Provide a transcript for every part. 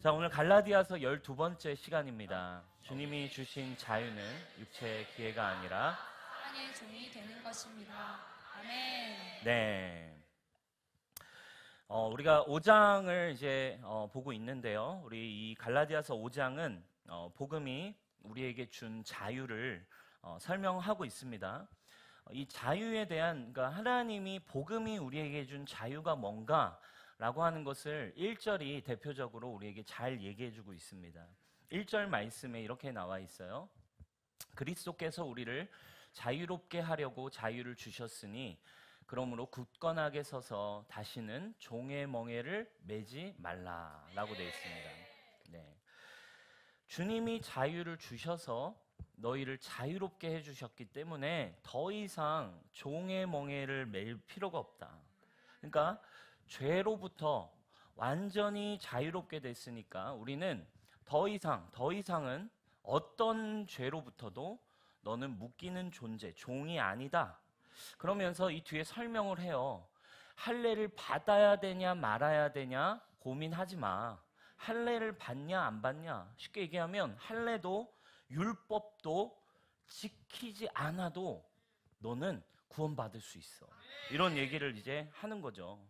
자, 오늘 갈라디아서 12번째 시간입니다. 주님이 주신 자유는 육체의 기회가 아니라 하나님의 종이 되는 것입니다. 아멘. 네. 우리가 5장을 이제 보고 있는데요. 우리 이 갈라디아서 5장은 복음이 우리에게 준 자유를 설명하고 있습니다. 이 자유에 대한, 그러니까 하나님이 복음이 우리에게 준 자유가 뭔가 라고 하는 것을 1절이 대표적으로 우리에게 잘 얘기해주고 있습니다. 1절 말씀에 이렇게 나와 있어요. 그리스도께서 우리를 자유롭게 하려고 자유를 주셨으니 그러므로 굳건하게 서서 다시는 종의 멍에를 매지 말라라고 되어 있습니다. 네. 주님이 자유를 주셔서 너희를 자유롭게 해주셨기 때문에 더 이상 종의 멍에를 맬 필요가 없다. 그러니까 죄로부터 완전히 자유롭게 됐으니까 우리는 더 이상은 어떤 죄로부터도 너는 묶이는 존재, 종이 아니다. 그러면서 이 뒤에 설명을 해요. 할례를 받아야 되냐 말아야 되냐 고민하지 마. 할례를 받냐 안 받냐. 쉽게 얘기하면 할례도 율법도 지키지 않아도 너는 구원받을 수 있어. 이런 얘기를 이제 하는 거죠.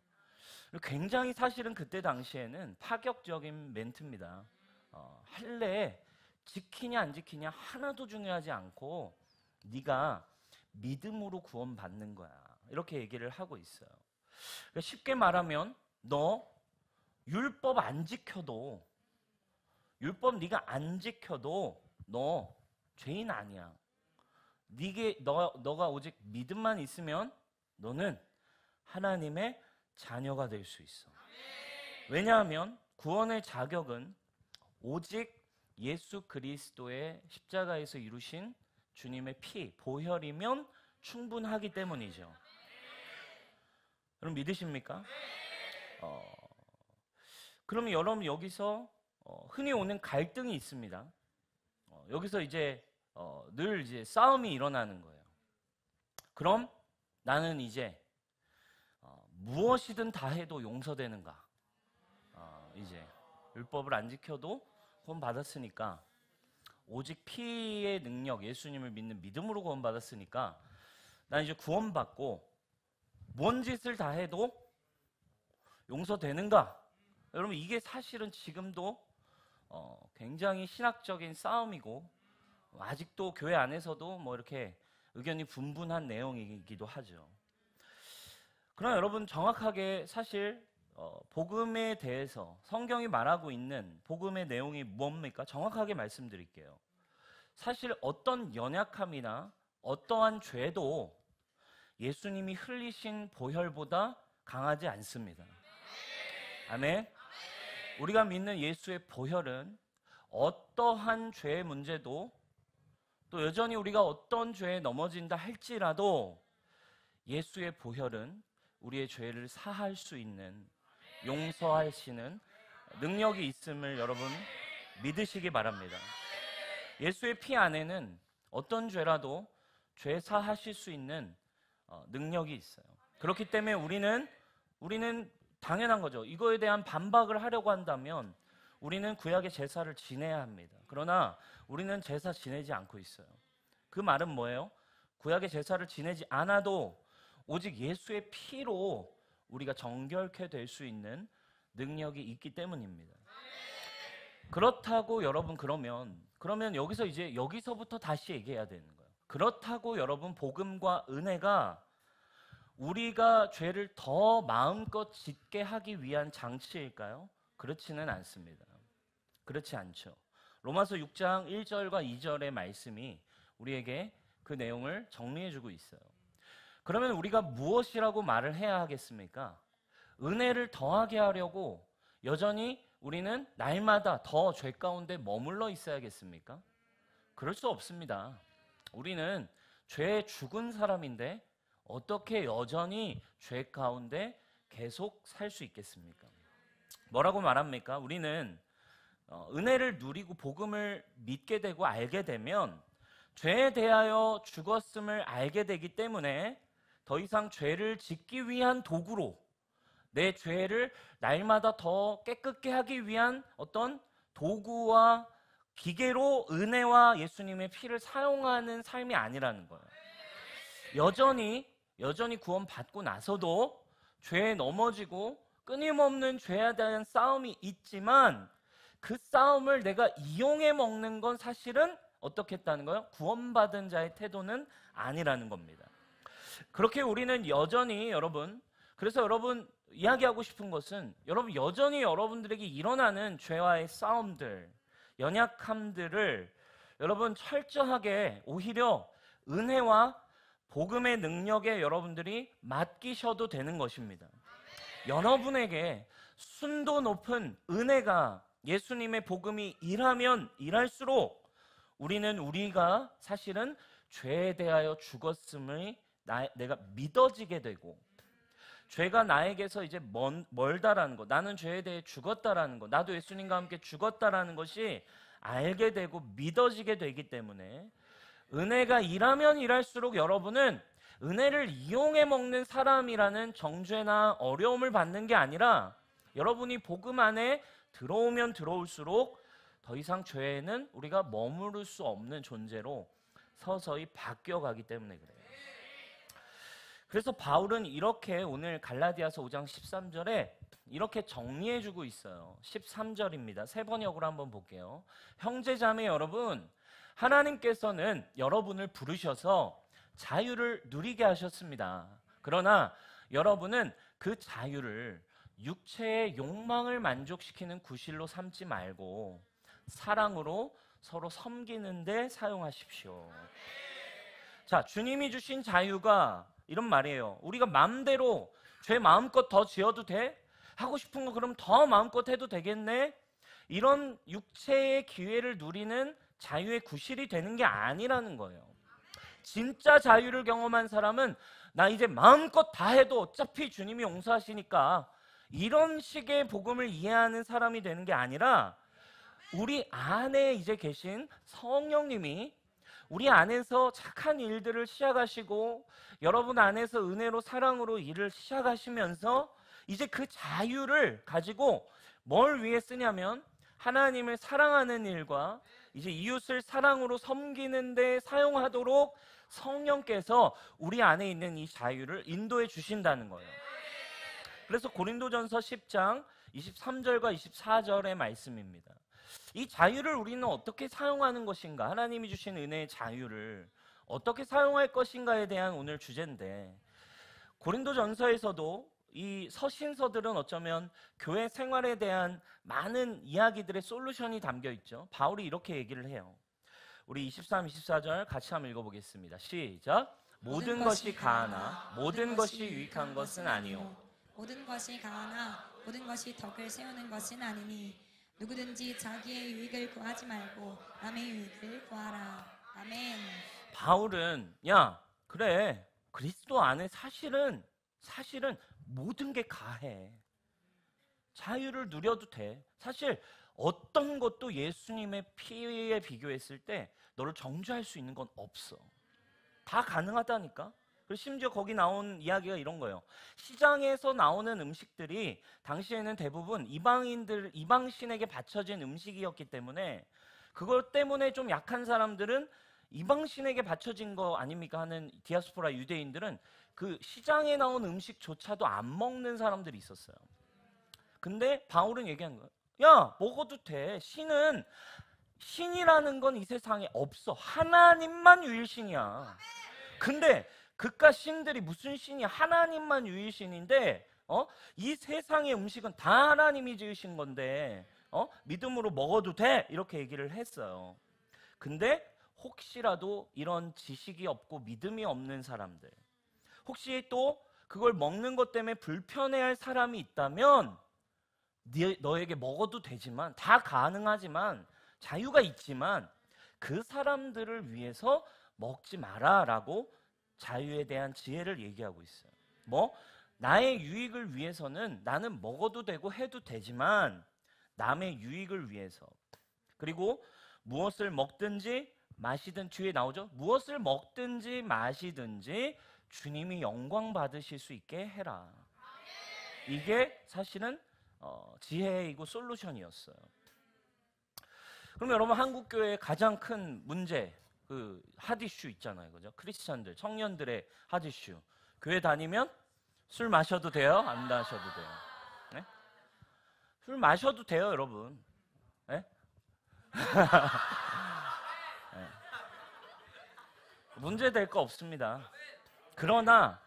굉장히 사실은 그때 당시에는 파격적인 멘트입니다. 할례 지키냐 안 지키냐 하나도 중요하지 않고 네가 믿음으로 구원받는 거야. 이렇게 얘기를 하고 있어요. 그러니까 쉽게 말하면 너 율법 안 지켜도, 율법 네가 안 지켜도 너 죄인 아니야. 너가 오직 믿음만 있으면 너는 하나님의 자녀가 될 수 있어. 왜냐하면 구원의 자격은 오직 예수 그리스도의 십자가에서 이루신 주님의 피, 보혈이면 충분하기 때문이죠. 여러분 믿으십니까? 그러면 여러분 여기서 흔히 오는 갈등이 있습니다. 여기서 이제 늘 이제 싸움이 일어나는 거예요. 그럼 나는 이제 무엇이든 다 해도 용서되는가? 이제 율법을 안 지켜도 구원 받았으니까, 오직 피의 능력, 예수님을 믿는 믿음으로 구원 받았으니까 난 이제 구원받고 뭔 짓을 다 해도 용서되는가? 여러분 이게 사실은 지금도 굉장히 신학적인 싸움이고 아직도 교회 안에서도 뭐 이렇게 의견이 분분한 내용이기도 하죠. 그러나 여러분 정확하게 사실 복음에 대해서 성경이 말하고 있는 복음의 내용이 뭡니까? 정확하게 말씀드릴게요. 사실 어떤 연약함이나 어떠한 죄도 예수님이 흘리신 보혈보다 강하지 않습니다. 아멘. 우리가 믿는 예수의 보혈은 어떠한 죄의 문제도, 또 여전히 우리가 어떤 죄에 넘어진다 할지라도 예수의 보혈은 우리의 죄를 사할 수 있는, 용서하시는 능력이 있음을 여러분 믿으시기 바랍니다. 예수의 피 안에는 어떤 죄라도 죄 사하실 수 있는 능력이 있어요. 그렇기 때문에 우리는 당연한 거죠. 이거에 대한 반박을 하려고 한다면 우리는 구약의 제사를 지내야 합니다. 그러나 우리는 제사 지내지 않고 있어요. 그 말은 뭐예요? 구약의 제사를 지내지 않아도 오직 예수의 피로 우리가 정결케 될 수 있는 능력이 있기 때문입니다. 그렇다고 여러분 그러면 여기서부터 다시 얘기해야 되는 거예요. 그렇다고 여러분 복음과 은혜가 우리가 죄를 더 마음껏 짓게 하기 위한 장치일까요? 그렇지는 않습니다. 그렇지 않죠. 로마서 6장 1절과 2절의 말씀이 우리에게 그 내용을 정리해주고 있어요. 그러면 우리가 무엇이라고 말을 해야 하겠습니까? 은혜를 더하게 하려고 여전히 우리는 날마다 더 죄 가운데 머물러 있어야겠습니까? 그럴 수 없습니다. 우리는 죄에 죽은 사람인데 어떻게 여전히 죄 가운데 계속 살 수 있겠습니까? 뭐라고 말합니까? 우리는 은혜를 누리고 복음을 믿게 되고 알게 되면 죄에 대하여 죽었음을 알게 되기 때문에 더 이상 죄를 짓기 위한 도구로 내 죄를 날마다 더 깨끗게 하기 위한 어떤 도구와 기계로 은혜와 예수님의 피를 사용하는 삶이 아니라는 거예요. 여전히 구원받고 나서도 죄에 넘어지고 끊임없는 죄에 대한 싸움이 있지만 그 싸움을 내가 이용해 먹는 건 사실은 어떻게 했다는 거예요? 구원받은 자의 태도는 아니라는 겁니다. 그렇게 우리는 여전히 그래서 여러분 이야기하고 싶은 것은 여러분 여전히 여러분들에게 일어나는 죄와의 싸움들, 연약함들을 여러분 철저하게 오히려 은혜와 복음의 능력에 여러분들이 맡기셔도 되는 것입니다. 여러분에게 순도 높은 은혜가 예수님의 복음이 일하면 일할수록 우리가 사실은 죄에 대하여 죽었음을 내가 믿어지게 되고 죄가 나에게서 이제 멀다라는 것, 나는 죄에 대해 죽었다라는 것, 나도 예수님과 함께 죽었다라는 것이 알게 되고 믿어지게 되기 때문에 은혜가 일하면 일할수록 여러분은 은혜를 이용해 먹는 사람이라는 정죄나 어려움을 받는 게 아니라 여러분이 복음 안에 들어오면 들어올수록 더 이상 죄에는 우리가 머무를 수 없는 존재로 서서히 바뀌어가기 때문에 그래요. 그래서 바울은 이렇게 오늘 갈라디아서 5장 13절에 이렇게 정리해주고 있어요. 13절입니다. 새 번역으로 한번 볼게요. 형제자매 여러분, 하나님께서는 여러분을 부르셔서 자유를 누리게 하셨습니다. 그러나 여러분은 그 자유를 육체의 욕망을 만족시키는 구실로 삼지 말고 사랑으로 서로 섬기는 데 사용하십시오. 자, 주님이 주신 자유가 이런 말이에요. 우리가 마음대로 죄 마음껏 더 지어도 돼? 하고 싶은 거 그럼 더 마음껏 해도 되겠네? 이런 육체의 기회를 누리는 자유의 구실이 되는 게 아니라는 거예요. 진짜 자유를 경험한 사람은 나 이제 마음껏 다 해도 어차피 주님이 용서하시니까 이런 식의 복음을 이해하는 사람이 되는 게 아니라 우리 안에 이제 계신 성령님이 우리 안에서 착한 일들을 시작하시고 여러분 안에서 은혜로 사랑으로 일을 시작하시면서 이제 그 자유를 가지고 뭘 위해 쓰냐면 하나님을 사랑하는 일과 이제 이웃을 사랑으로 섬기는 데 사용하도록 성령께서 우리 안에 있는 이 자유를 인도해 주신다는 거예요. 그래서 고린도전서 10장 23절과 24절의 말씀입니다. 이 자유를 우리는 어떻게 사용하는 것인가? 하나님이 주신 은혜의 자유를 어떻게 사용할 것인가에 대한 오늘 주제인데 고린도전서에서도 이 서신서들은 어쩌면 교회 생활에 대한 많은 이야기들의 솔루션이 담겨 있죠. 바울이 이렇게 얘기를 해요. 우리 23, 24절 같이 한번 읽어보겠습니다. 시작. 모든 것이 가하나 모든 것이 유익한 것은 아니요. 모든 것이 가하나 모든 것이 덕을 세우는 것은 아니니 누구든지 자기의 유익을 구하지 말고 남의 유익을 구하라. 아멘. 바울은 그래 그리스도 안에 사실은 모든 게 가해. 자유를 누려도 돼. 사실 어떤 것도 예수님의 피에 비교했을 때 너를 정죄할 수 있는 건 없어. 다 가능하다니까. 그리고 심지어 거기 나온 이야기가 이런 거예요. 시장에서 나오는 음식들이 당시에는 대부분 이방신에게 바쳐진 음식이었기 때문에 그것 때문에 좀 약한 사람들은 이방신에게 바쳐진 거 아닙니까 하는 디아스포라 유대인들은 그 시장에 나온 음식조차도 안 먹는 사람들이 있었어요. 근데 바울은 얘기한 거예요. 야, 먹어도 돼. 신이라는 건 이 세상에 없어. 하나님만 유일신이야. 근데 그깟 신들이 무슨 신이야? 하나님만 유일신인데 이 세상의 음식은 다 하나님이 지으신 건데 믿음으로 먹어도 돼. 이렇게 얘기를 했어요. 근데 혹시라도 이런 지식이 없고 믿음이 없는 사람들, 혹시 또 그걸 먹는 것 때문에 불편해할 사람이 있다면 너에게 먹어도 되지만 다 가능하지만 자유가 있지만 그 사람들을 위해서 먹지 마라 라고 자유에 대한 지혜를 얘기하고 있어요. 나의 유익을 위해서는 나는 먹어도 되고 해도 되지만 남의 유익을 위해서, 그리고 무엇을 먹든지 마시든 뒤에 나오죠. 무엇을 먹든지 마시든지 주님이 영광 받으실 수 있게 해라. 이게 사실은 지혜이고 솔루션이었어요. 그럼 여러분, 한국 교회의 가장 큰 문제, 그 핫 이슈 있잖아요, 그죠? 크리스찬들, 청년들의 핫 이슈. 교회 다니면 술 마셔도 돼요? 안 마셔도 돼요? 네? 술 마셔도 돼요, 여러분. 네? 네. 문제 될 거 없습니다. 그러나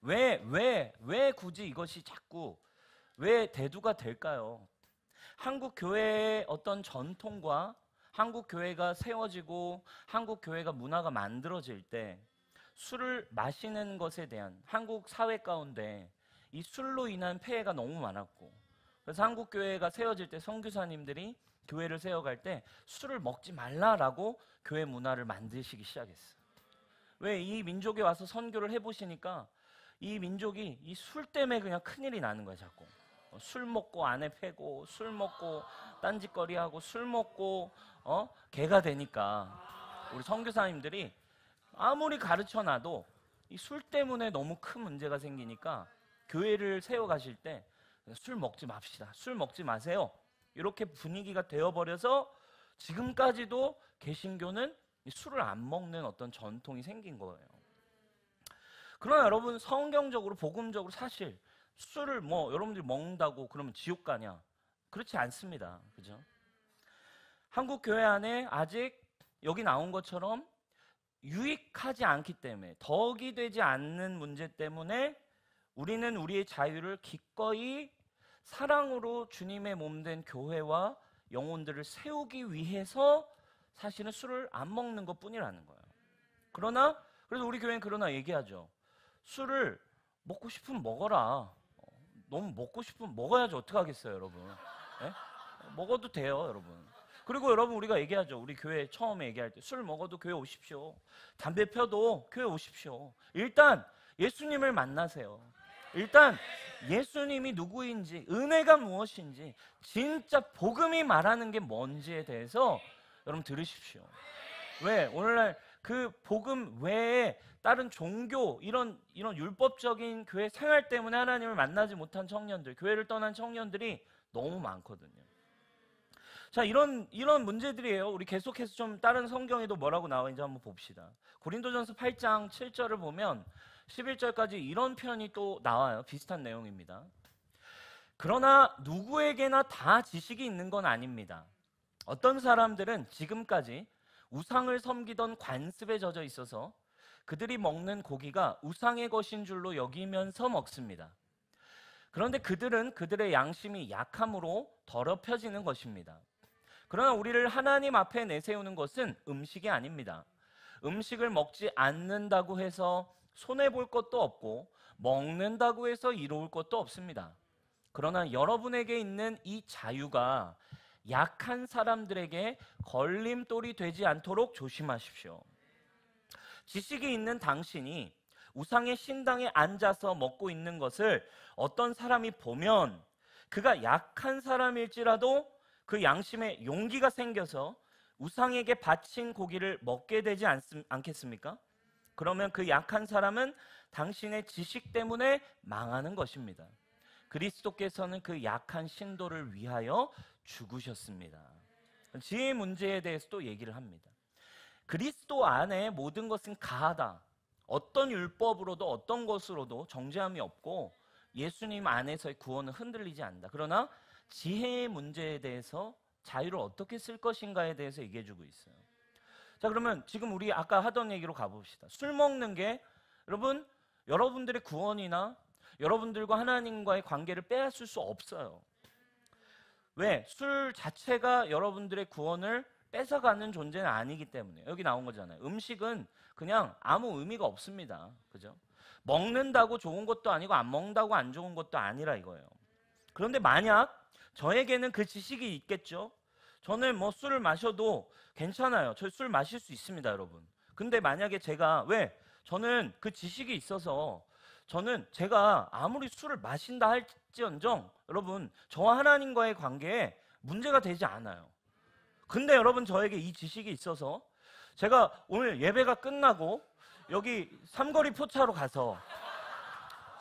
왜 굳이 이것이 자꾸 왜 대두가 될까요? 한국 교회의 어떤 전통과 한국 교회가 세워지고 한국 교회가 문화가 만들어질 때 술을 마시는 것에 대한 한국 사회 가운데 이 술로 인한 폐해가 너무 많았고, 그래서 한국 교회가 세워질 때 선교사님들이 교회를 세워갈 때 술을 먹지 말라라고 교회 문화를 만드시기 시작했어요. 왜? 이 민족에 와서 선교를 해보시니까 이 민족이 이 술 때문에 그냥 큰일이 나는 거예요. 자꾸 술 먹고 아내 패고, 술 먹고 딴짓거리하고, 술 먹고 개가 되니까 우리 선교사님들이 아무리 가르쳐놔도 이 술 때문에 너무 큰 문제가 생기니까 교회를 세워가실 때 술 먹지 맙시다, 술 먹지 마세요, 이렇게 분위기가 되어버려서 지금까지도 개신교는 술을 안 먹는 어떤 전통이 생긴 거예요. 그러나 여러분, 성경적으로 복음적으로 사실 술을 여러분들이 먹는다고 그러면 지옥 가냐? 그렇지 않습니다. 그죠? 한국 교회 안에 아직 여기 나온 것처럼 유익하지 않기 때문에, 덕이 되지 않는 문제 때문에 우리는 우리의 자유를 기꺼이 사랑으로 주님의 몸된 교회와 영혼들을 세우기 위해서 사실은 술을 안 먹는 것 뿐이라는 거예요. 그래서 우리 교회는 그러나 얘기하죠. 술을 먹고 싶으면 먹어라. 너무 먹고 싶으면 먹어야지 어떡하겠어요, 여러분. 네? 먹어도 돼요, 여러분. 그리고 여러분, 우리가 얘기하죠. 우리 교회 처음에 얘기할 때 술 먹어도 교회 오십시오. 담배 펴도 교회 오십시오. 일단 예수님을 만나세요. 일단 예수님이 누구인지, 은혜가 무엇인지, 진짜 복음이 말하는 게 뭔지에 대해서 여러분 들으십시오. 왜? 오늘날 그 복음 외에 다른 종교, 이런 율법적인 교회 생활 때문에 하나님을 만나지 못한 청년들, 교회를 떠난 청년들이 너무 많거든요. 자, 이런 문제들이에요. 우리 계속해서 좀 다른 성경에도 뭐라고 나와 있는지 한번 봅시다. 고린도전서 8장 7절을 보면 11절까지 이런 표현이 또 나와요. 비슷한 내용입니다. 그러나 누구에게나 다 지식이 있는 건 아닙니다. 어떤 사람들은 지금까지 우상을 섬기던 관습에 젖어 있어서 그들이 먹는 고기가 우상의 것인 줄로 여기면서 먹습니다. 그런데 그들은 그들의 양심이 약함으로 더럽혀지는 것입니다. 그러나 우리를 하나님 앞에 내세우는 것은 음식이 아닙니다. 음식을 먹지 않는다고 해서 손해볼 것도 없고 먹는다고 해서 이로울 것도 없습니다. 그러나 여러분에게 있는 이 자유가 약한 사람들에게 걸림돌이 되지 않도록 조심하십시오. 지식이 있는 당신이 우상의 신당에 앉아서 먹고 있는 것을 어떤 사람이 보면 그가 약한 사람일지라도 그 양심에 용기가 생겨서 우상에게 바친 고기를 먹게 되지 않겠습니까? 그러면 그 약한 사람은 당신의 지식 때문에 망하는 것입니다. 그리스도께서는 그 약한 신도를 위하여 죽으셨습니다. 지혜의 문제에 대해서 또 얘기를 합니다. 그리스도 안에 모든 것은 가하다. 어떤 율법으로도 어떤 것으로도 정죄함이 없고 예수님 안에서의 구원은 흔들리지 않는다. 그러나 지혜의 문제에 대해서 자유를 어떻게 쓸 것인가에 대해서 얘기해주고 있어요. 자, 그러면 지금 우리 아까 하던 얘기로 가봅시다. 술 먹는 게 여러분들의 구원이나 여러분들과 하나님과의 관계를 빼앗을 수 없어요. 왜? 술 자체가 여러분들의 구원을 뺏어가는 존재는 아니기 때문에. 여기 나온 거잖아요. 음식은 그냥 아무 의미가 없습니다. 그죠? 먹는다고 좋은 것도 아니고 안 먹는다고 안 좋은 것도 아니라 이거예요. 그런데 만약 저에게는 그 지식이 있겠죠? 저는 술을 마셔도 괜찮아요. 저 술 마실 수 있습니다, 여러분. 근데 만약에 저는 그 지식이 있어서 제가 아무리 술을 마신다 할지언정 여러분, 저와 하나님과의 관계에 문제가 되지 않아요. 근데 여러분, 저에게 이 지식이 있어서 제가 오늘 예배가 끝나고 여기 삼거리 포차로 가서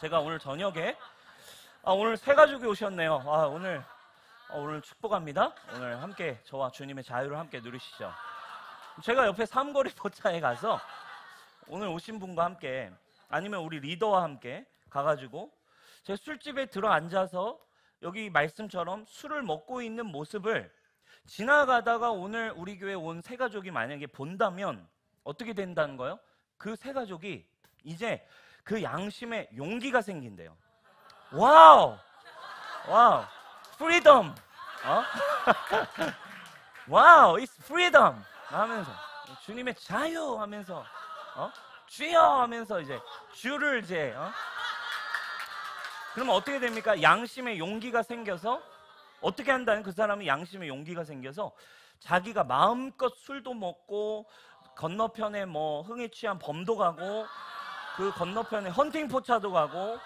제가 오늘 저녁에 오늘 새 가족이 오셨네요. 오늘 축복합니다. 오늘 함께 저와 주님의 자유를 함께 누리시죠. 제가 옆에 삼거리 포차에 가서 오늘 오신 분과 함께 아니면 우리 리더와 함께 가가지고 제 술집에 들어 앉아서 여기 말씀처럼 술을 먹고 있는 모습을 지나가다가 오늘 우리 교회 온 새 가족이 만약에 본다면 어떻게 된다는 거예요? 그 새 가족이 이제 그 양심에 용기가 생긴대요. 와우! 프리덤! 와우! It's freedom! 하면서 주님의 자유! 하면서 주여! 하면서 이제 주를 이제 그러면 어떻게 됩니까? 양심의 용기가 생겨서 어떻게 한다는 그 사람이 양심의 용기가 생겨서 자기가 마음껏 술도 먹고 건너편에 뭐 흥에 취한 범도 가고 그 건너편에 헌팅 포차도 가고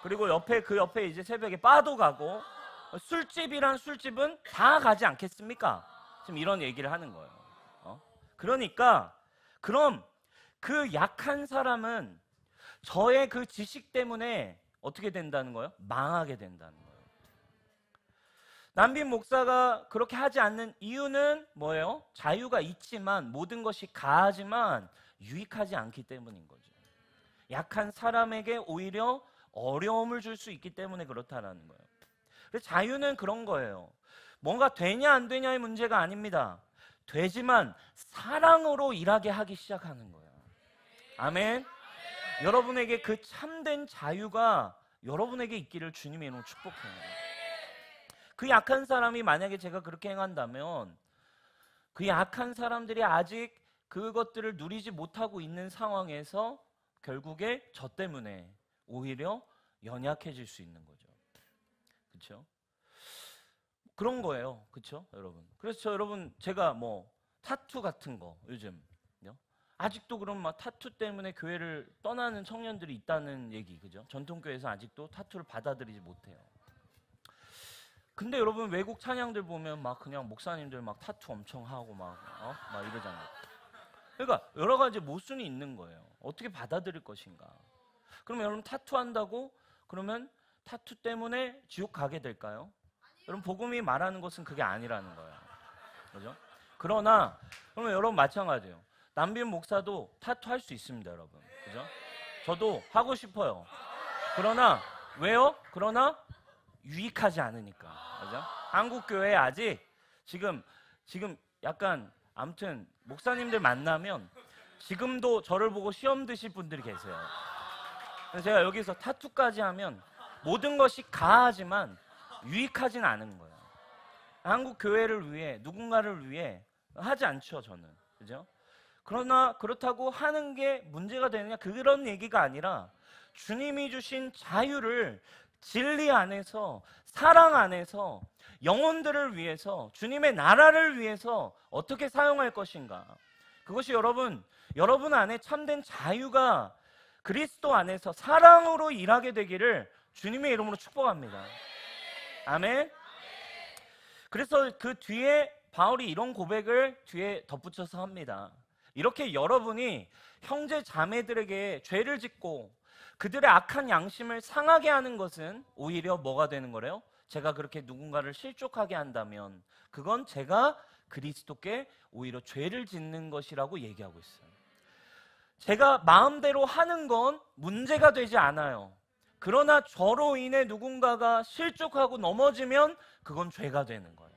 그리고 그 옆에 이제 새벽에 바도 가고 술집이란 술집은 다 가지 않겠습니까? 지금 이런 얘기를 하는 거예요. 그러니까 그럼 그 약한 사람은 저의 그 지식 때문에 어떻게 된다는 거예요? 망하게 된다는 거예요. 남빈 목사가 그렇게 하지 않는 이유는 뭐예요? 자유가 있지만 모든 것이 가하지만 유익하지 않기 때문인 거죠. 약한 사람에게 오히려 어려움을 줄 수 있기 때문에 그렇다는 거예요. 그래서 자유는 그런 거예요. 뭔가 되냐 안 되냐의 문제가 아닙니다. 되지만 사랑으로 일하게 하기 시작하는 거예요. 아멘. 여러분에게 그 참된 자유가 여러분에게 있기를 주님의 이름으로 축복해요. 그 약한 사람이 만약에 제가 그렇게 행한다면 그 약한 사람들이 아직 그것들을 누리지 못하고 있는 상황에서 결국에 저 때문에 오히려 연약해질 수 있는 거죠. 그렇죠? 그런 거예요. 그렇죠, 여러분? 그래서 여러분 제가 뭐 타투 같은 거 요즘 아직도 그럼 막 타투 때문에 교회를 떠나는 청년들이 있다는 얘기, 그죠? 전통교회에서 아직도 타투를 받아들이지 못해요. 근데 여러분 외국 찬양들 보면 막 그냥 목사님들 막 타투 엄청 하고 막 이러잖아요. 그러니까 여러 가지 모순이 있는 거예요. 어떻게 받아들일 것인가? 그러면 여러분 타투 한다고 그러면 타투 때문에 지옥 가게 될까요? 여러분 복음이 말하는 것은 그게 아니라는 거예요. 그죠? 그러나 그러면 여러분 마찬가지예요. 남빈 목사도 타투 할 수 있습니다, 여러분. 그죠? 저도 하고 싶어요. 그러나 왜요? 그러나 유익하지 않으니까. 그죠? 한국 교회에 아직 지금 약간 아무튼 목사님들 만나면 지금도 저를 보고 시험 드실 분들이 계세요. 그래서 제가 여기서 타투까지 하면 모든 것이 가하지만 유익하진 않은 거예요. 한국 교회를 위해 누군가를 위해 하지 않죠, 저는. 그죠? 그러나 그렇다고 하는 게 문제가 되느냐 그런 얘기가 아니라 주님이 주신 자유를 진리 안에서 사랑 안에서 영혼들을 위해서 주님의 나라를 위해서 어떻게 사용할 것인가. 그것이 여러분 안에 참된 자유가 그리스도 안에서 사랑으로 일하게 되기를 주님의 이름으로 축복합니다. 아멘. 그래서 그 뒤에 바울이 이런 고백을 뒤에 덧붙여서 합니다. 이렇게 여러분이 형제 자매들에게 죄를 짓고 그들의 악한 양심을 상하게 하는 것은 오히려 뭐가 되는 거래요? 제가 그렇게 누군가를 실족하게 한다면 그건 제가 그리스도께 오히려 죄를 짓는 것이라고 얘기하고 있어요. 제가 마음대로 하는 건 문제가 되지 않아요. 그러나 저로 인해 누군가가 실족하고 넘어지면 그건 죄가 되는 거예요.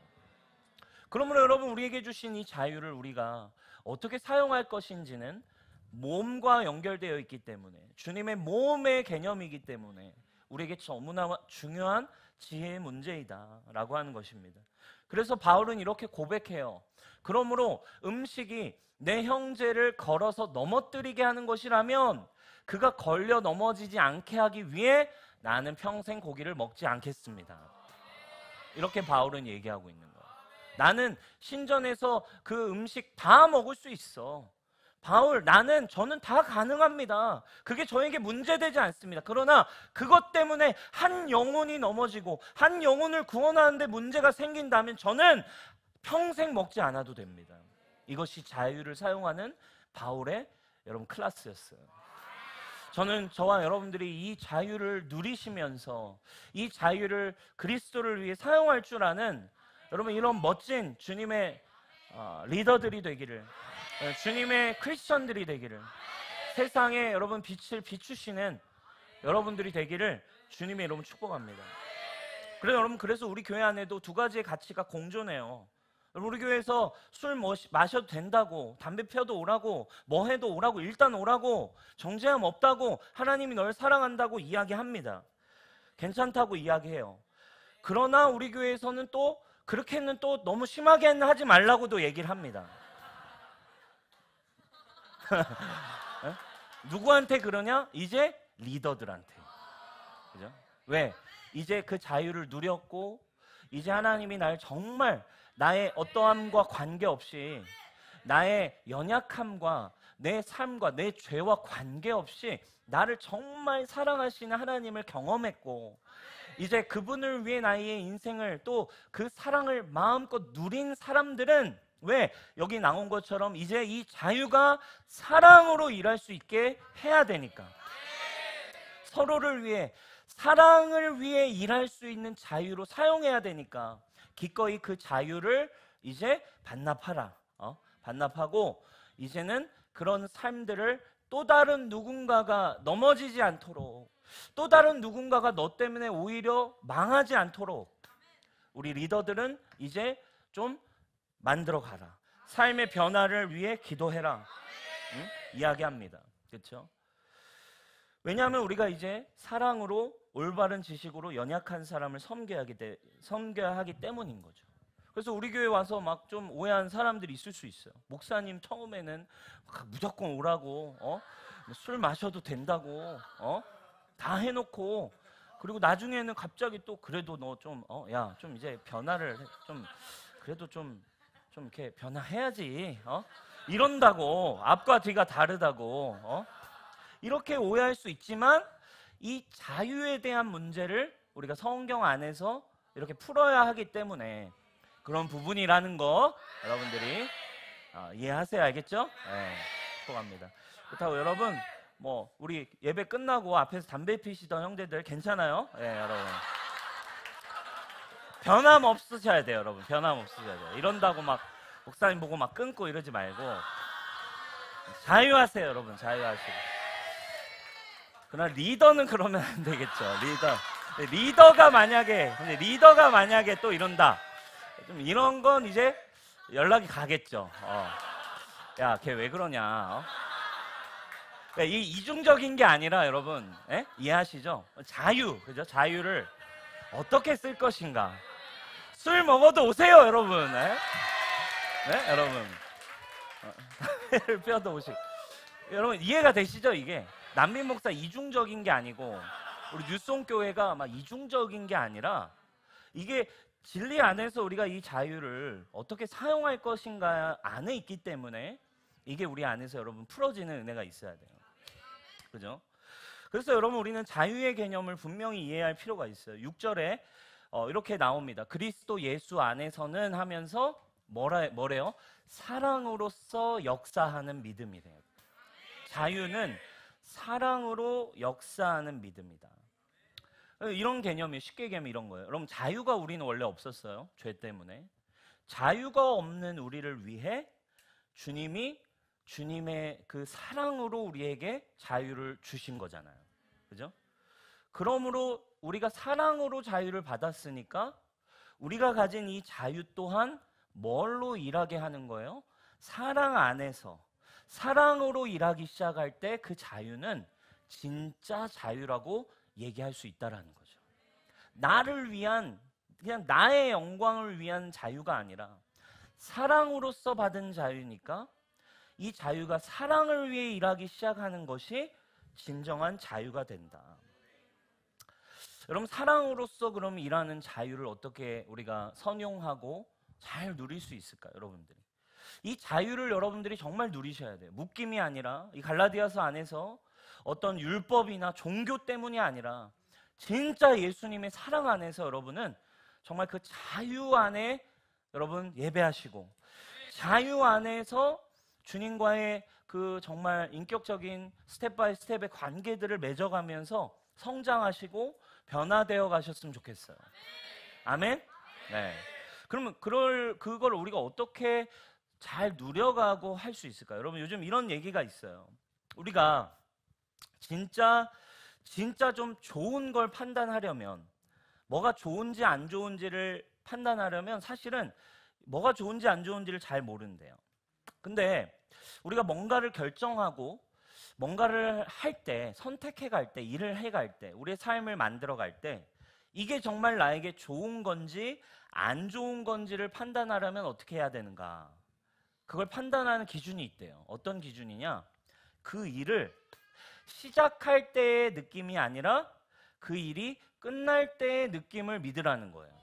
그러므로 여러분 우리에게 주신 이 자유를 우리가 어떻게 사용할 것인지는 몸과 연결되어 있기 때문에 주님의 몸의 개념이기 때문에 우리에게 너무나 중요한 지혜의 문제이다 라고 하는 것입니다. 그래서 바울은 이렇게 고백해요. 그러므로 음식이 내 형제를 걸어서 넘어뜨리게 하는 것이라면 그가 걸려 넘어지지 않게 하기 위해 나는 평생 고기를 먹지 않겠습니다. 이렇게 바울은 얘기하고 있는 거예요. 나는 신전에서 그 음식 다 먹을 수 있어. 저는 다 가능합니다. 그게 저에게 문제되지 않습니다. 그러나 그것 때문에 한 영혼이 넘어지고 한 영혼을 구원하는데 문제가 생긴다면 저는 평생 먹지 않아도 됩니다. 이것이 자유를 사용하는 바울의 여러분 클래스였어요. 저는 저와 여러분들이 이 자유를 누리시면서 이 자유를 그리스도를 위해 사용할 줄 아는 여러분 이런 멋진 주님의 리더들이 되기를, 주님의 크리스천들이 되기를, 세상에 여러분 빛을 비추시는 여러분들이 되기를 주님의 이름으로 축복합니다. 그래서 우리 교회 안에도 두 가지의 가치가 공존해요. 우리 교회에서 술 마셔도 된다고, 담배 피워도 오라고, 뭐 해도 오라고, 일단 오라고, 정죄함 없다고, 하나님이 널 사랑한다고 이야기합니다. 괜찮다고 이야기해요. 그러나 우리 교회에서는 또 그렇게는 또 너무 심하게는 하지 말라고도 얘기를 합니다. 누구한테 그러냐? 이제 리더들한테. 그죠? 왜? 이제 그 자유를 누렸고, 이제 하나님이 날 정말 나의 어떠함과 관계없이, 나의 연약함과 내 삶과 내 죄와 관계없이 나를 정말 사랑하시는 하나님을 경험했고, 이제 그분을 위해 나의 인생을 또 그 사랑을 마음껏 누린 사람들은 왜? 여기 나온 것처럼 이제 이 자유가 사랑으로 일할 수 있게 해야 되니까, 서로를 위해, 사랑을 위해 일할 수 있는 자유로 사용해야 되니까 기꺼이 그 자유를 이제 반납하라. 반납하고 이제는 그런 삶들을 또 다른 누군가가 넘어지지 않도록, 또 다른 누군가가 너 때문에 오히려 망하지 않도록 우리 리더들은 이제 좀 만들어 가라. 삶의 변화를 위해 기도해라. 응? 이야기합니다. 그렇죠? 왜냐하면 우리가 이제 사랑으로, 올바른 지식으로 연약한 사람을 섬겨야 하기 때문인 거죠. 그래서 우리 교회 와서 막 좀 오해한 사람들이 있을 수 있어요. 목사님 처음에는 무조건 오라고, 술 마셔도 된다고, 다 해놓고, 그리고 나중에는 갑자기 또 그래도 너 좀, 야, 좀 이제 변화를 좀, 그래도 좀 이렇게 변화해야지, 이런다고, 앞과 뒤가 다르다고, 이렇게 오해할 수 있지만 이 자유에 대한 문제를 우리가 성경 안에서 이렇게 풀어야 하기 때문에 그런 부분이라는 거 여러분들이 이해하세요. 알겠죠? 네, 축복합니다. 그렇다고 여러분 뭐 우리 예배 끝나고 앞에서 담배 피시던 형제들 괜찮아요? 네, 여러분 변함 없으셔야 돼요. 여러분 변함 없으셔야 돼요. 이런다고 막 목사님 보고 막 끊고 이러지 말고 자유하세요. 여러분 자유하시고. 그러나 리더는 그러면 안 되겠죠. 리더가 만약에 또 이런다, 좀 이런 건 이제 연락이 가겠죠. 야, 걔 왜 그러냐? 그러니까 이 이중적인 게 아니라 여러분, 이해하시죠? 자유, 그죠? 자유를 어떻게 쓸 것인가? 술 먹어도 오세요, 여러분. 네, 여러분. 뼈도 오시고. 여러분 이해가 되시죠? 이게 난민 목사 이중적인 게 아니고 우리 뉴송 교회가 막 이중적인 게 아니라 이게 진리 안에서 우리가 이 자유를 어떻게 사용할 것인가 안에 있기 때문에 이게 우리 안에서 여러분 풀어지는 은혜가 있어야 돼요. 그죠? 그래서 여러분 우리는 자유의 개념을 분명히 이해할 필요가 있어요. 6절에 이렇게 나옵니다. 그리스도 예수 안에서는 하면서 뭐래요? 사랑으로서 역사하는 믿음이래요. 자유는 사랑으로 역사하는 믿음이다. 이런 개념이 쉽게 얘기하면 이런 거예요. 여러분 자유가 우리는 원래 없었어요. 죄 때문에. 자유가 없는 우리를 위해 주님이 주님의 그 사랑으로 우리에게 자유를 주신 거잖아요. 그죠? 그러므로 우리가 사랑으로 자유를 받았으니까 우리가 가진 이 자유 또한 뭘로 일하게 하는 거예요? 사랑 안에서 사랑으로 일하기 시작할 때 그 자유는 진짜 자유라고 얘기할 수 있다라는 거죠. 나를 위한, 그냥 나의 영광을 위한 자유가 아니라 사랑으로서 받은 자유니까 이 자유가 사랑을 위해 일하기 시작하는 것이 진정한 자유가 된다. 여러분 사랑으로서 그럼 일하는 자유를 어떻게 우리가 선용하고 잘 누릴 수 있을까요? 여러분들이 이 자유를 여러분들이 정말 누리셔야 돼요. 묶임이 아니라 이 갈라디아서 안에서 어떤 율법이나 종교 때문이 아니라 진짜 예수님의 사랑 안에서 여러분은 정말 그 자유 안에 여러분 예배하시고 자유 안에서 주님과의 그 정말 인격적인 스텝 바이 스텝의 관계들을 맺어가면서 성장하시고 변화되어 가셨으면 좋겠어요. 아멘? 네. 그러면 그걸 우리가 어떻게 잘 누려가고 할 수 있을까요? 여러분, 요즘 이런 얘기가 있어요. 우리가 진짜 좀 좋은 걸 판단하려면, 뭐가 좋은지 안 좋은지를 판단하려면 사실은 뭐가 좋은지 안 좋은지를 잘 모른대요. 근데 우리가 뭔가를 결정하고 뭔가를 할 때, 선택해 갈 때, 일을 해 갈 때, 우리의 삶을 만들어 갈 때 이게 정말 나에게 좋은 건지 안 좋은 건지를 판단하려면 어떻게 해야 되는가? 그걸 판단하는 기준이 있대요. 어떤 기준이냐? 그 일을 시작할 때의 느낌이 아니라 그 일이 끝날 때의 느낌을 믿으라는 거예요.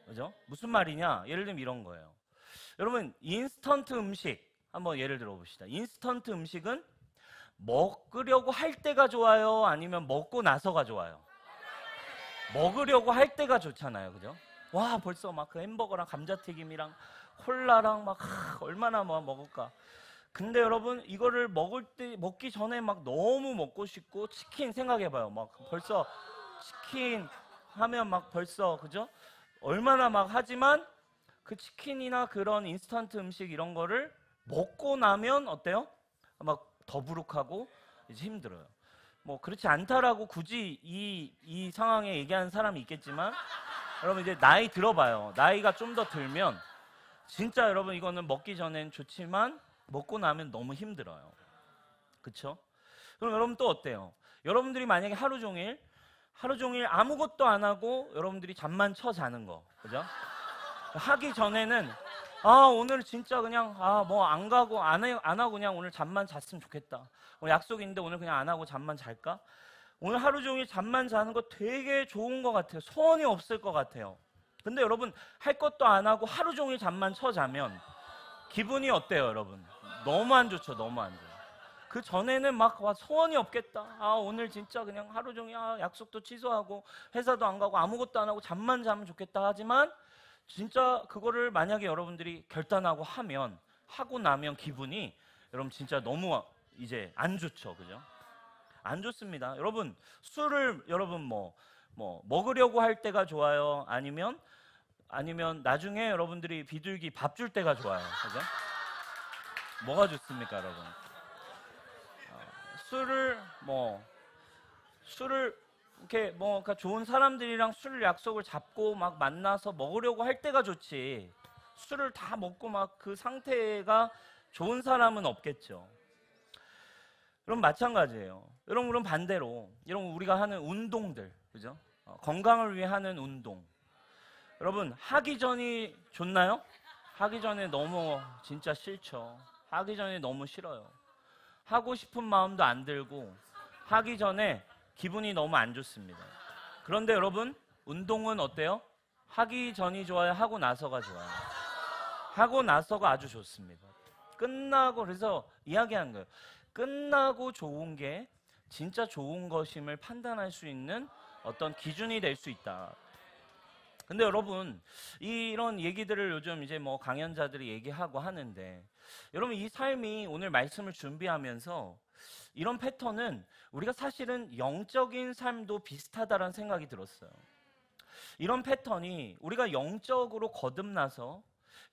그죠? 무슨 말이냐? 예를 들면 이런 거예요. 여러분, 인스턴트 음식 한번 예를 들어 봅시다. 인스턴트 음식은 먹으려고 할 때가 좋아요? 아니면 먹고 나서가 좋아요? 먹으려고 할 때가 좋잖아요. 그죠? 와, 벌써 막 그 햄버거랑 감자튀김이랑 콜라랑 막 얼마나 뭐 먹을까? 근데 여러분, 이거를 먹기 전에 막 너무 먹고 싶고, 치킨 생각해봐요. 막 벌써 치킨 하면 막 벌써, 그죠? 얼마나 막 하지만 그 치킨이나 그런 인스턴트 음식 이런 거를 먹고 나면 어때요? 막 더부룩하고 이제 힘들어요. 뭐 그렇지 않다라고 굳이 이 상황에 얘기하는 사람이 있겠지만, 여러분 이제 나이 들어봐요. 나이가 좀 더 들면 진짜 여러분 이거는 먹기 전엔 좋지만 먹고 나면 너무 힘들어요. 그쵸? 그럼 여러분 또 어때요? 여러분들이 만약에 하루 종일 아무것도 안 하고 여러분들이 잠만 쳐 자는 거, 그죠? 하기 전에는 오늘 진짜 그냥 뭐 안 가고 안 하고 그냥 오늘 잠만 잤으면 좋겠다. 오늘 약속 있는데 오늘 그냥 안 하고 잠만 잘까? 오늘 하루 종일 잠만 자는 거 되게 좋은 것 같아요. 소원이 없을 것 같아요. 근데 여러분 할 것도 안 하고 하루 종일 잠만 쳐 자면 기분이 어때요, 여러분? 너무 안 좋죠, 너무 안 좋아요. 그 전에는 막 소원이 없겠다. 오늘 진짜 그냥 하루 종일 약속도 취소하고 회사도 안 가고 아무것도 안 하고 잠만 자면 좋겠다. 하지만 진짜 그거를 만약에 여러분들이 결단하고 하고 나면 기분이 여러분 진짜 너무 이제 안 좋죠, 그죠? 안 좋습니다. 여러분 술을 여러분 뭐 먹으려고 할 때가 좋아요? 아니면 나중에 여러분들이 비둘기 밥 줄 때가 좋아요, 그죠? 뭐가 좋습니까, 여러분? 술을 이렇게 그러니까 좋은 사람들이랑 술 약속을 잡고 막 만나서 먹으려고 할 때가 좋지. 술을 다 먹고 막 그 상태가 좋은 사람은 없겠죠. 여러분 마찬가지예요. 여러분 그럼 반대로 여러분 우리가 하는 운동들, 그죠? 건강을 위해 하는 운동. 여러분 하기 전이 좋나요? 하기 전에 너무 진짜 싫죠. 하기 전에 너무 싫어요. 하고 싶은 마음도 안 들고 하기 전에 기분이 너무 안 좋습니다. 그런데 여러분 운동은 어때요? 하기 전이 좋아요? 하고 나서가 좋아요? 하고 나서가 아주 좋습니다. 끝나고 그래서 이야기한 거예요. 끝나고 좋은 게 진짜 좋은 것임을 판단할 수 있는 어떤 기준이 될 수 있다. 근데 여러분 이런 얘기들을 요즘 이제 뭐 강연자들이 얘기하고 하는데, 여러분 이 삶이 오늘 말씀을 준비하면서 이런 패턴은 우리가 사실은 영적인 삶도 비슷하다라는 생각이 들었어요. 이런 패턴이 우리가 영적으로 거듭나서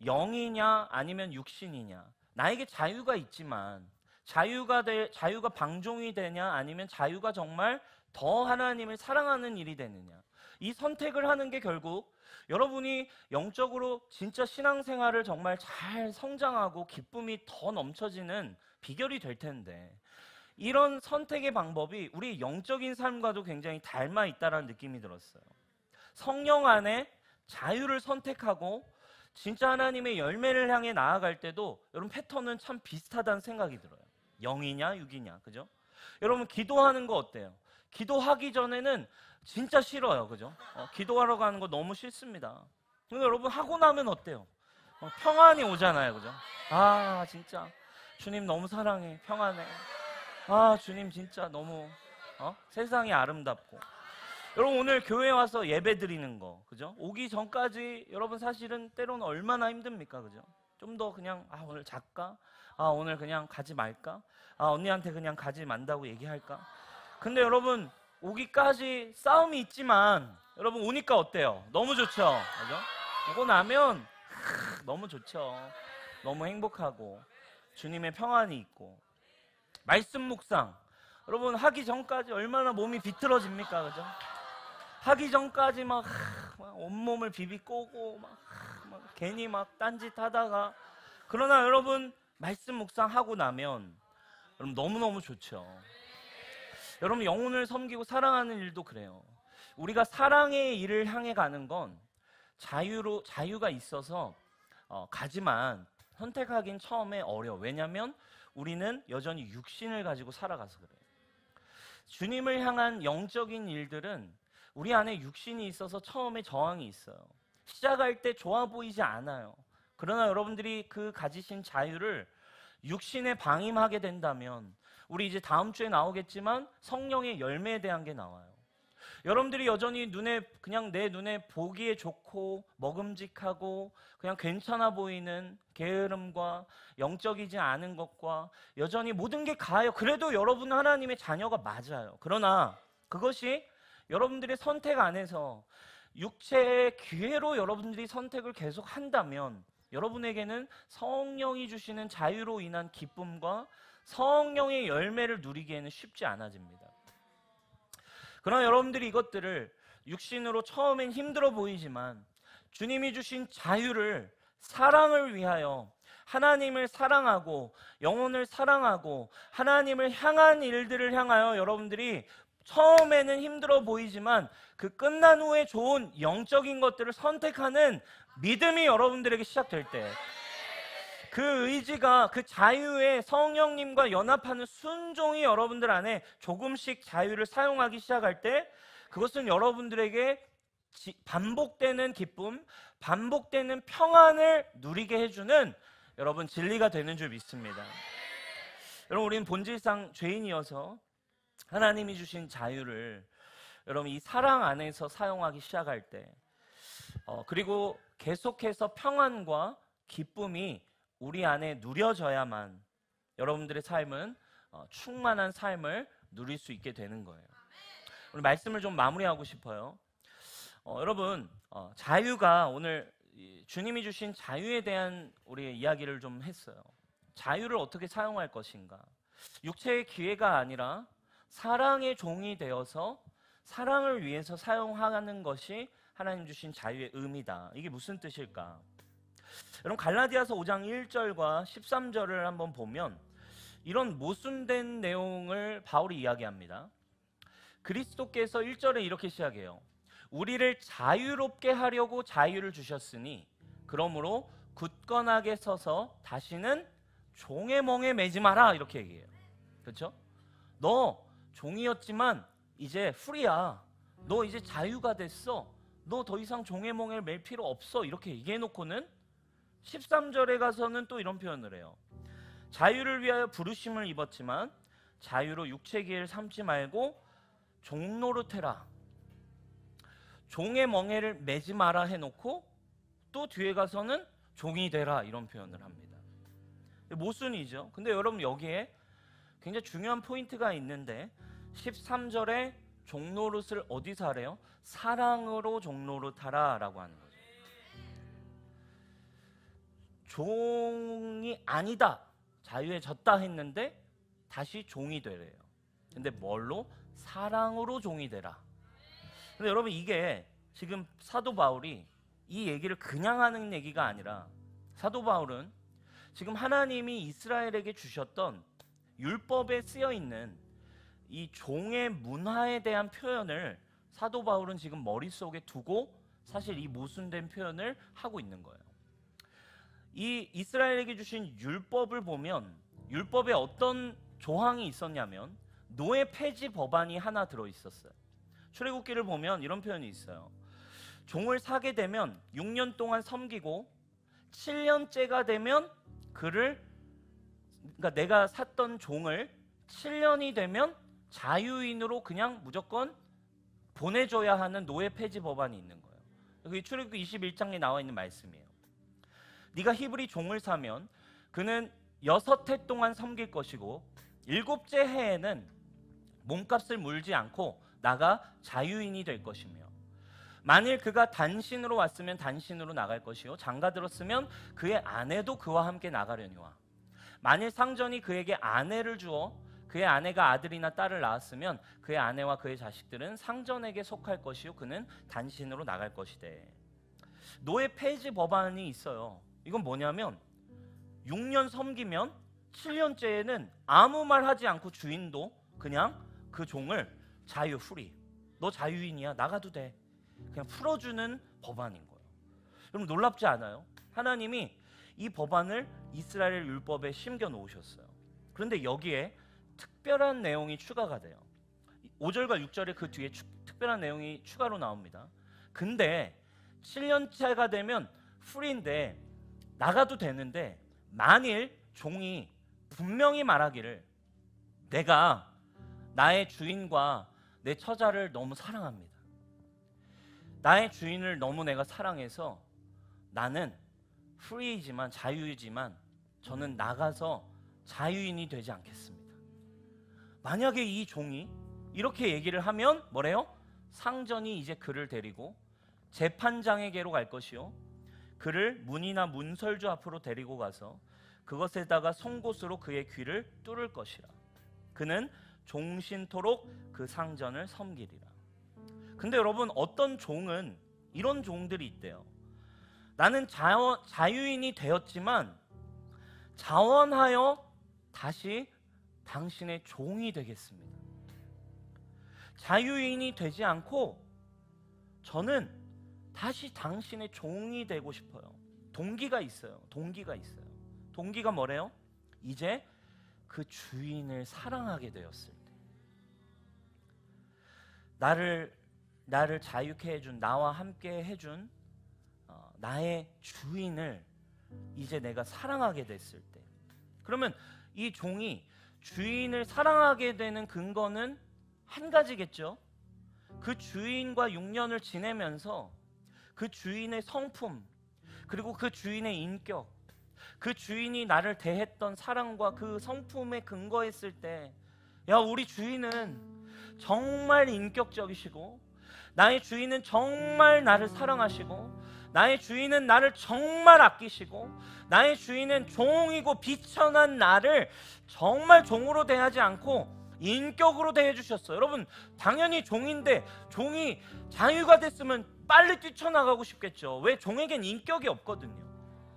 영이냐 아니면 육신이냐, 나에게 자유가 있지만 자유가 방종이 되냐 아니면 자유가 정말 더 하나님을 사랑하는 일이 되느냐, 이 선택을 하는 게 결국 여러분이 영적으로 진짜 신앙생활을 정말 잘 성장하고 기쁨이 더 넘쳐지는 비결이 될 텐데, 이런 선택의 방법이 우리 영적인 삶과도 굉장히 닮아 있다는 느낌이 들었어요. 성령 안에 자유를 선택하고 진짜 하나님의 열매를 향해 나아갈 때도 여러분 패턴은 참 비슷하다는 생각이 들어요. 영이냐 육이냐, 그죠? 여러분 기도하는 거 어때요? 기도하기 전에는 진짜 싫어요, 그죠? 기도하러 가는 거 너무 싫습니다. 근데 여러분 하고 나면 어때요? 평안이 오잖아요, 그죠? 진짜 주님 너무 사랑해, 평안해. 주님 진짜 너무 세상이 아름답고. 여러분 오늘 교회 와서 예배 드리는 거, 그죠? 오기 전까지 여러분 사실은 때로는 얼마나 힘듭니까, 그죠? 좀 더 그냥 오늘 잘까? 오늘 그냥 가지 말까? 언니한테 그냥 가지 만다고 얘기할까? 근데 여러분 오기까지 싸움이 있지만 여러분 오니까 어때요? 너무 좋죠? 그죠? 오고 나면 너무 좋죠. 너무 행복하고 주님의 평안이 있고 말씀 묵상 여러분 하기 전까지 얼마나 몸이 비틀어집니까? 그죠? 하기 전까지 막 온몸을 비비 꼬고 막 괜히 막 딴짓 하다가 그러나 여러분 말씀 묵상하고 나면 여러분 너무너무 좋죠. 여러분 영혼을 섬기고 사랑하는 일도 그래요. 우리가 사랑의 일을 향해 가는 건 자유가 있어서 가지만 선택하긴 처음에 어려워. 왜냐하면 우리는 여전히 육신을 가지고 살아가서 그래요. 주님을 향한 영적인 일들은 우리 안에 육신이 있어서 처음에 저항이 있어요. 시작할 때 좋아 보이지 않아요. 그러나 여러분들이 그 가지신 자유를 육신에 방임하게 된다면 우리 이제 다음 주에 나오겠지만 성령의 열매에 대한 게 나와요. 여러분들이 여전히 그냥 내 눈에 보기에 좋고 먹음직하고 그냥 괜찮아 보이는 게으름과 영적이지 않은 것과 여전히 모든 게 가요. 그래도 여러분은 하나님의 자녀가 맞아요. 그러나 그것이 여러분들의 선택 안에서 육체의 기회로 여러분들이 선택을 계속 한다면 여러분에게는 성령이 주시는 자유로 인한 기쁨과 성령의 열매를 누리기에는 쉽지 않아집니다. 그러나 여러분들이 이것들을 육신으로 처음엔 힘들어 보이지만 주님이 주신 자유를 사랑을 위하여 하나님을 사랑하고 영혼을 사랑하고 하나님을 향한 일들을 향하여 여러분들이 처음에는 힘들어 보이지만 그 끝난 후에 좋은 영적인 것들을 선택하는 믿음이 여러분들에게 시작될 때 그 의지가 그 자유의 성령님과 연합하는 순종이 여러분들 안에 조금씩 자유를 사용하기 시작할 때 그것은 여러분들에게 반복되는 기쁨, 반복되는 평안을 누리게 해주는 여러분 진리가 되는 줄 믿습니다. 여러분 우리는 본질상 죄인이어서 하나님이 주신 자유를 여러분 이 사랑 안에서 사용하기 시작할 때 그리고 계속해서 평안과 기쁨이 우리 안에 누려져야만 여러분들의 삶은 충만한 삶을 누릴 수 있게 되는 거예요. 오늘 말씀을 좀 마무리하고 싶어요. 여러분 자유가 오늘 주님이 주신 자유에 대한 우리의 이야기를 좀 했어요. 자유를 어떻게 사용할 것인가? 육체의 기회가 아니라 사랑의 종이 되어서 사랑을 위해서 사용하는 것이 하나님 주신 자유의 의미다. 이게 무슨 뜻일까? 여러분 갈라디아서 5장 1절과 13절을 한번 보면 이런 모순된 내용을 바울이 이야기합니다. 그리스도께서 1절에 이렇게 시작해요. 우리를 자유롭게 하려고 자유를 주셨으니 그러므로 굳건하게 서서 다시는 종의 멍에 매지 마라 이렇게 얘기해요. 그렇죠? 너 종이었지만 이제 프리야. 너 이제 자유가 됐어. 너 더 이상 종의 멍에 맬 필요 없어. 이렇게 얘기해 놓고는 13절에 가서는 또 이런 표현을 해요. 자유를 위하여 부르심을 입었지만 자유로 육체 기회를 삼지 말고 종노릇해라. 종의 멍에를 매지 마라 해놓고 또 뒤에 가서는 종이 되라 이런 표현을 합니다. 모순이죠. 근데 여러분 여기에 굉장히 중요한 포인트가 있는데 13절에 종노릇을 어디서 하래요? 사랑으로 종노릇하라 라고 하는 거죠. 종이 아니다 자유에 졌다 했는데 다시 종이 되래요. 근데 뭘로? 사랑으로 종이 되라. 근데 여러분 이게 지금 사도 바울이 이 얘기를 그냥 하는 얘기가 아니라 사도 바울은 지금 하나님이 이스라엘에게 주셨던 율법에 쓰여 있는 이 종의 문화에 대한 표현을 사도 바울은 지금 머릿속에 두고 사실 이 모순된 표현을 하고 있는 거예요. 이 이스라엘에게 주신 율법을 보면 율법에 어떤 조항이 있었냐면 노예 폐지 법안이 하나 들어있었어요. 출애굽기를 보면 이런 표현이 있어요. 종을 사게 되면 6년 동안 섬기고 7년째가 되면 그러니까 내가 샀던 종을 7년이 되면 자유인으로 그냥 무조건 보내줘야 하는 노예 폐지 법안이 있는 거예요. 그게 출애굽기 21장에 나와 있는 말씀이에요. 네가 히브리 종을 사면 그는 6해 동안 섬길 것이고 7째 해에는 몸값을 물지 않고 나가 자유인이 될 것이며 만일 그가 단신으로 왔으면 단신으로 나갈 것이요 장가 들었으면 그의 아내도 그와 함께 나가려니와 만일 상전이 그에게 아내를 주어 그의 아내가 아들이나 딸을 낳았으면 그의 아내와 그의 자식들은 상전에게 속할 것이요 그는 단신으로 나갈 것이되. 노예 폐지 법안이 있어요. 이건 뭐냐면 6년 섬기면 7년째에는 아무 말 하지 않고 주인도 그냥 그 종을 자유 프리, 너 자유인이야, 나가도 돼, 그냥 풀어주는 법안인 거예요. 여러분 놀랍지 않아요? 하나님이 이 법안을 이스라엘 율법에 심겨 놓으셨어요. 그런데 여기에 특별한 내용이 추가가 돼요. 5절과 6절에 그 뒤에 특별한 내용이 추가로 나옵니다. 근데 7년차가 되면 프리인데 나가도 되는데 만일 종이 분명히 말하기를 내가 나의 주인과 내 처자를 너무 사랑합니다. 나의 주인을 너무 내가 사랑해서 나는 프리이지만 자유이지만 저는 나가서 자유인이 되지 않겠습니다. 만약에 이 종이 이렇게 얘기를 하면 뭐래요? 상전이 이제 그를 데리고 재판장에게로 갈 것이요 그를 문이나 문설주 앞으로 데리고 가서 그것에다가 송곳으로 그의 귀를 뚫을 것이라. 그는 종신토록 그 상전을 섬기리라. 근데 여러분 어떤 종은 이런 종들이 있대요. 나는 자유인이 되었지만 자원하여 다시 당신의 종이 되겠습니다. 자유인이 되지 않고 저는 다시 당신의 종이 되고 싶어요. 동기가 있어요. 동기가 뭐래요? 이제 그 주인을 사랑하게 되었을 때 나를 자유케 해준, 나와 함께 해준 나의 주인을 이제 내가 사랑하게 됐을 때, 그러면 이 종이 주인을 사랑하게 되는 근거는 한 가지겠죠. 그 주인과 6년을 지내면서 그 주인의 성품, 그리고 그 주인의 인격, 그 주인이 나를 대했던 사랑과 그 성품에 근거했을 때, 야, 우리 주인은 정말 인격적이시고 나의 주인은 정말 나를 사랑하시고 나의 주인은 나를 정말 아끼시고 나의 주인은 종이고 비천한 나를 정말 종으로 대하지 않고 인격으로 대해주셨어요. 여러분 당연히 종인데 종이 자유가 됐으면 빨리 뛰쳐나가고 싶겠죠. 왜? 종에겐 인격이 없거든요.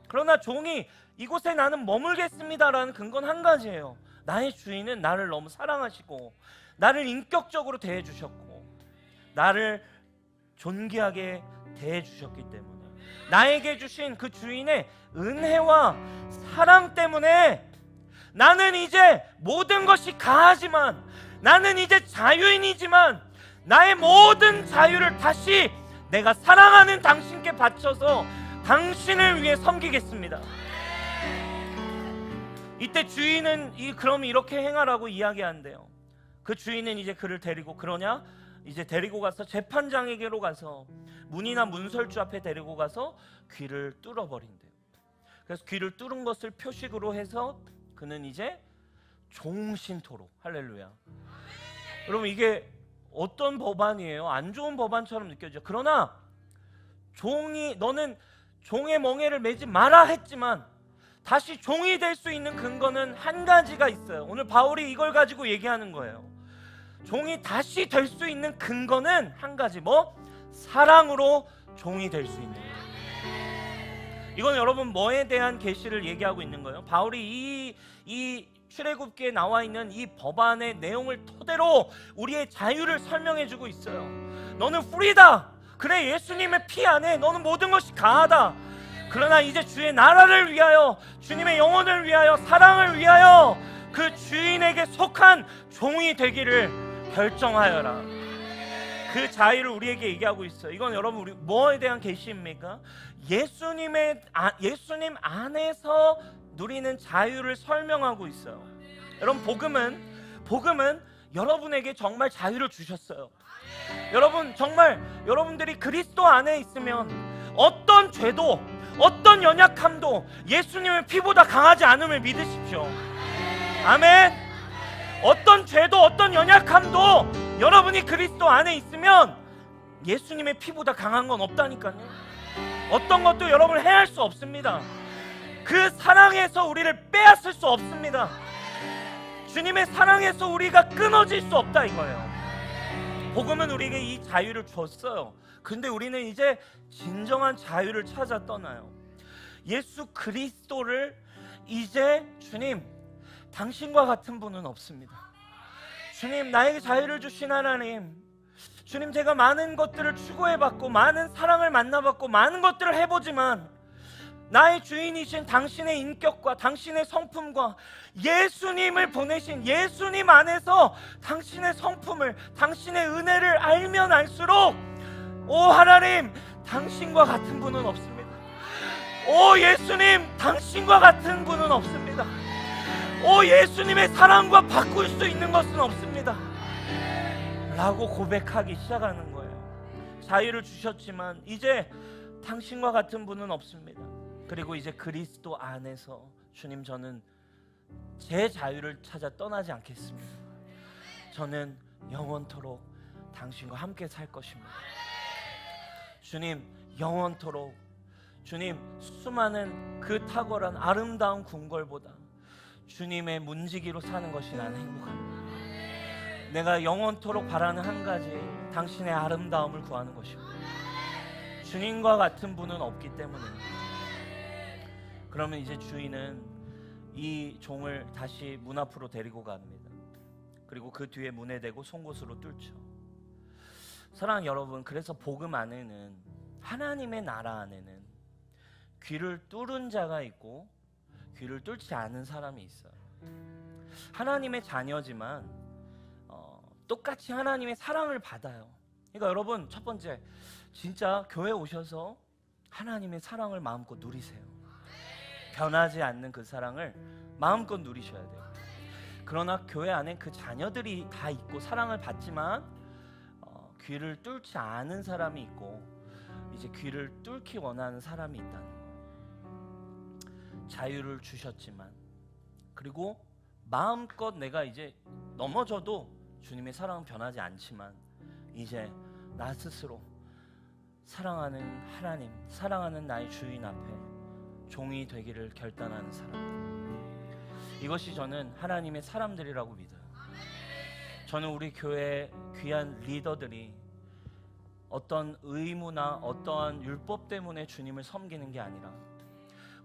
그러나 종이 이곳에 나는 머물겠습니다라는 근거는 한 가지예요. 나의 주인은 나를 너무 사랑하시고 나를 인격적으로 대해주셨고 나를 존귀하게 대해주셨기 때문에 나에게 주신 그 주인의 은혜와 사랑 때문에 나는 이제 모든 것이 가하지만 나는 이제 자유인이지만 나의 모든 자유를 다시 내가 사랑하는 당신께 바쳐서 당신을 위해 섬기겠습니다. 이때 주인은 그럼 이렇게 행하라고 이야기한대요. 그 주인은 이제 그를 데리고, 그러냐? 이제 데리고 가서 재판장에게로 가서 문이나 문설주 앞에 데리고 가서 귀를 뚫어버린대요. 그래서 귀를 뚫은 것을 표식으로 해서 그는 이제 종신토록, 할렐루야. 여러분 이게 어떤 법안이에요? 안 좋은 법안처럼 느껴져요. 그러나 너는 종의 멍에를 매지 마라 했지만 다시 종이 될 수 있는 근거는 한 가지가 있어요. 오늘 바울이 이걸 가지고 얘기하는 거예요. 종이 다시 될 수 있는 근거는 한 가지, 사랑으로 종이 될 수 있는 거예요. 이건 여러분 뭐에 대한 계시를 얘기하고 있는 거예요? 바울이 이 출애굽기에 나와 있는 이 법안의 내용을 토대로 우리의 자유를 설명해 주고 있어요. 너는 프리다. 그래, 예수님의 피 안에 너는 모든 것이 가하다. 그러나 이제 주의 나라를 위하여, 주님의 영혼을 위하여, 사랑을 위하여 그 주인에게 속한 종이 되기를 결정하여라. 그 자유를 우리에게 얘기하고 있어요. 이건 여러분 우리 뭐에 대한 계시입니까? 예수님 안에서 누리는 자유를 설명하고 있어요. 여러분 복음은 여러분에게 정말 자유를 주셨어요. 여러분 정말 여러분들이 그리스도 안에 있으면 어떤 죄도 어떤 연약함도 예수님의 피보다 강하지 않음을 믿으십시오. 아멘. 어떤 죄도 어떤 연약함도 여러분이 그리스도 안에 있으면 예수님의 피보다 강한 건 없다니까요. 어떤 것도 여러분을 해할 수 없습니다. 그 사랑에서 우리를 빼앗을 수 없습니다. 주님의 사랑에서 우리가 끊어질 수 없다 이거예요. 복음은 우리에게 이 자유를 줬어요. 근데 우리는 이제 진정한 자유를 찾아 떠나요. 예수 그리스도를 이제 주님, 당신과 같은 분은 없습니다. 주님, 나에게 자유를 주신 하나님, 주님, 제가 많은 것들을 추구해봤고 많은 사랑을 만나봤고 많은 것들을 해보지만 나의 주인이신 당신의 인격과 당신의 성품과 예수님을 보내신 예수님 안에서 당신의 성품을, 당신의 은혜를 알면 알수록 오 하나님, 당신과 같은 분은 없습니다. 오 예수님, 당신과 같은 분은 없습니다. 오 예수님의 사랑과 바꿀 수 있는 것은 없습니다 라고 고백하기 시작하는 거예요. 자유를 주셨지만 이제 당신과 같은 분은 없습니다. 그리고 이제 그리스도 안에서 주님, 저는 제 자유를 찾아 떠나지 않겠습니다. 저는 영원토록 당신과 함께 살 것입니다. 주님, 영원토록 주님, 수많은 그 탁월한 아름다운 궁궐보다 주님의 문지기로 사는 것이 나는 행복합니다. 내가 영원토록 바라는 한 가지, 당신의 아름다움을 구하는 것입니다. 주님과 같은 분은 없기 때문에. 그러면 이제 주인은 이 종을 다시 문 앞으로 데리고 갑니다. 그리고 그 뒤에 문에 대고 송곳으로 뚫죠. 사랑하는 여러분, 그래서 복음 안에는, 하나님의 나라 안에는 귀를 뚫은 자가 있고 귀를 뚫지 않은 사람이 있어요. 하나님의 자녀지만 똑같이 하나님의 사랑을 받아요. 그러니까 여러분, 첫 번째, 진짜 교회 오셔서 하나님의 사랑을 마음껏 누리세요. 변하지 않는 그 사랑을 마음껏 누리셔야 돼요. 그러나 교회 안에 그 자녀들이 다 있고 사랑을 받지만 귀를 뚫지 않은 사람이 있고 이제 귀를 뚫기 원하는 사람이 있다는 거예요. 자유를 주셨지만, 그리고 마음껏 내가 이제 넘어져도 주님의 사랑은 변하지 않지만 이제 나 스스로 사랑하는 하나님, 사랑하는 나의 주인 앞에 종이 되기를 결단하는 사람들, 이것이 저는 하나님의 사람들이라고 믿어요. 저는 우리 교회 귀한 리더들이 어떤 의무나 어떠한 율법 때문에 주님을 섬기는 게 아니라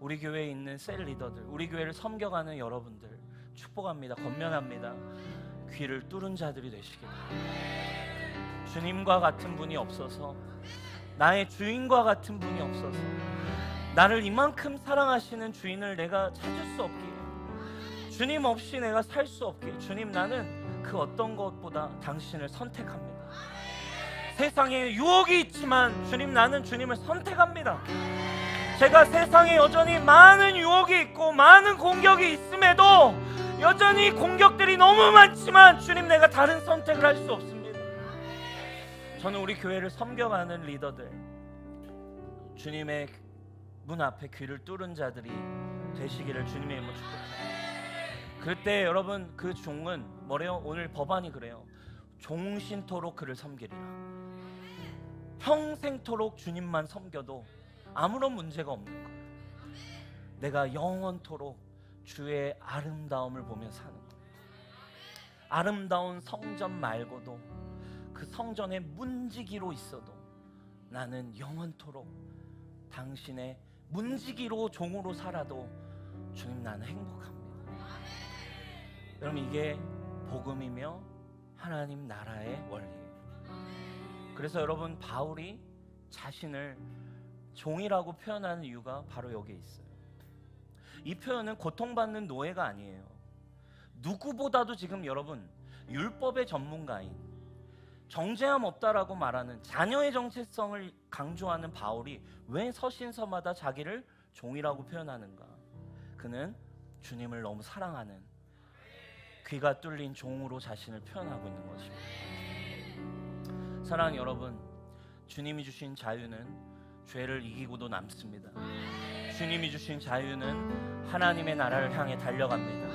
우리 교회에 있는 셀 리더들, 우리 교회를 섬겨가는 여러분들 축복합니다. 권면합니다. 귀를 뚫은 자들이 되시길 바랍니다. 주님과 같은 분이 없어서, 나의 주인과 같은 분이 없어서, 나를 이만큼 사랑하시는 주인을 내가 찾을 수 없기에, 주님 없이 내가 살 수 없기에, 주님, 나는 그 어떤 것보다 당신을 선택합니다. 세상에 유혹이 있지만 주님, 나는 주님을 선택합니다. 제가 세상에 여전히 많은 유혹이 있고 많은 공격이 있음에도 여전히 공격들이 너무 많지만 주님, 내가 다른 선택을 할 수 없습니다. 저는 우리 교회를 섬겨가는 리더들, 주님의 문 앞에 귀를 뚫은 자들이 되시기를 주님의 이름으로 축복합니다. 그때 여러분, 그 종은 뭐래요? 오늘 법안이 그래요. 종신토록 그를 섬기리라. 평생토록 주님만 섬겨도 아무런 문제가 없는 거예요. 내가 영원토록 주의 아름다움을 보며 사는 거예요. 아름다운 성전 말고도 그 성전의 문지기로 있어도 나는 영원토록 당신의 문지기로, 종으로 살아도 주님, 나는 행복합니다. 여러분, 이게 복음이며 하나님 나라의 원리예요. 그래서 여러분, 바울이 자신을 종이라고 표현하는 이유가 바로 여기에 있어요. 이 표현은 고통받는 노예가 아니에요. 누구보다도 지금 여러분, 율법의 전문가인, 정죄함 없다라고 말하는 자녀의 정체성을 강조하는 바울이 왜 서신서마다 자기를 종이라고 표현하는가? 그는 주님을 너무 사랑하는 귀가 뚫린 종으로 자신을 표현하고 있는 것입니다. 사랑하는 여러분, 주님이 주신 자유는 죄를 이기고도 남습니다. 주님이 주신 자유는 하나님의 나라를 향해 달려갑니다.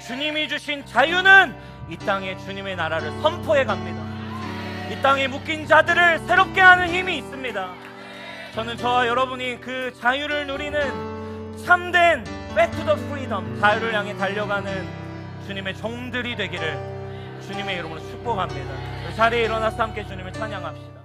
주님이 주신 자유는 이 땅에 주님의 나라를 선포해 갑니다. 이 땅에 묶인 자들을 새롭게 하는 힘이 있습니다. 저는 저와 여러분이 그 자유를 누리는 참된 Back to the Freedom, 자유를 향해 달려가는 주님의 종들이 되기를 주님의 이름으로 축복합니다. 그 자리에 일어나서 함께 주님을 찬양합시다.